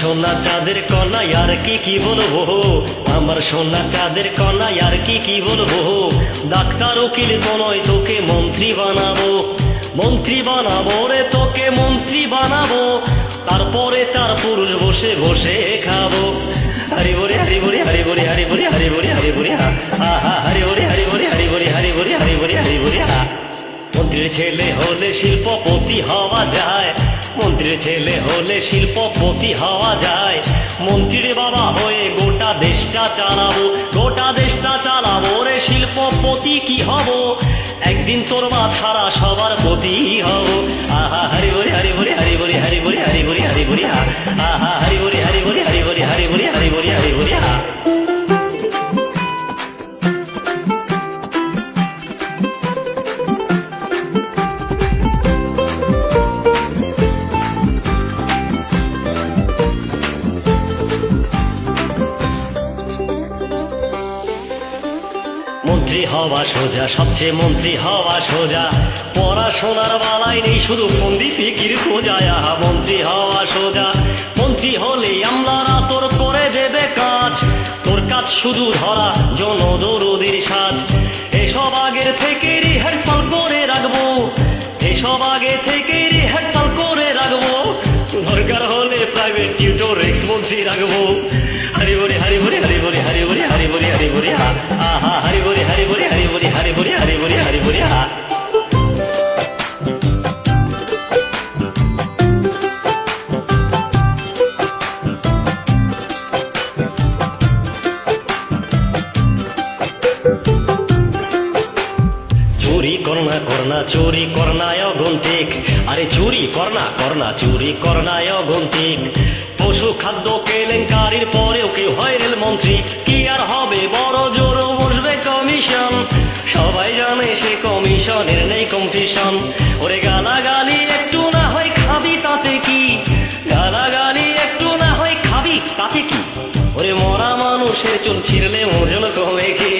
সোনা চাঁদের কন্যা আর কি বলবো, আমার সোনা চাঁদের কন্যা আর কি বলবো। ডাক্তার উকিল তো নয়, তোকে মন্ত্রী বানাবো, মন্ত্রী বানাবো রে, তোকে মন্ত্রী বানাবো। তারপরে চার পুরুষ বসে বসে খাবো। হরি বরি হরি বরি হরি বরি হরি বরি হরি বরি হরি বরি হা হা হরি বরি হরি বরি হরি বরি হরি বরি হরি বরি হরি বরি হা। মন্ত্রীর ছেলে হলে শিল্পপতি হওয়া যায়, মন্ত্রীর ছেলে হলে শিল্পপতি হওয়া যায়। মন্ত্রীর বাবা হয়ে গোটা দেশটা চালাবো, গোটা দেশটা চালাবো রে, শিল্পপতি কি হব, একদিন তোর মা ছাড়া সবার পতি হব। আহা হরি বরি হরি বরি হরি বরি হরি বরি হরি বরি হরি বরি হা আহা হরি বরি হরি বরি হরি বরি হরি বরি হরি বরি হরি বরি হা। মন্ত্রী হওয়া সোজা, সবচেয়ে মন্ত্রী হওয়া সোজা, পড়াশোনার বালাই নেই, শুধু ফন্দি ফিকির খোঁজায়। আহা মন্ত্রী হওয়া সোজা, মন্ত্রী হলে আমলারা তোর করে দেবে কাজ, তোর কাজ শুধু ধরা জনদরদির সাজ। এসব আগের থেকে রিহার্সাল করে রাখবো, এসব আগে থেকে রিহার্সাল করে রাখবো, দরকার হলে প্রাইভেট টিউটর এক্স মন্ত্রী রাখবো। হরি বরি হরি বরি হরি বরি হরি বরি হরি বরি হরি বরি হা আহা হরি বরি হরি বরি হরি বরি হরি বরি হরি বরি হরি বরি হা। চুরি করনা করনা চুরি করনায় অগন্তিক, আরে চুরি করনা করনা চুরি করনায় অগন্তিক। পশু খাদ্য কেলেঙ্কারির পরেও কেউ হয় রেল মন্ত্রী, কি আর হবে বড় জোর বসবে কমিশন, সবাই জানে সে কমিশনের নেই কম্পিটিশন। ওরে গালাগালি একটু না হয় খাবি তাতে কি, গালাগালি একটু না হয় খাবি তাতে কি, ওরে মরা মানুষের চুল ছিঁড়লে ওজন কমে কি।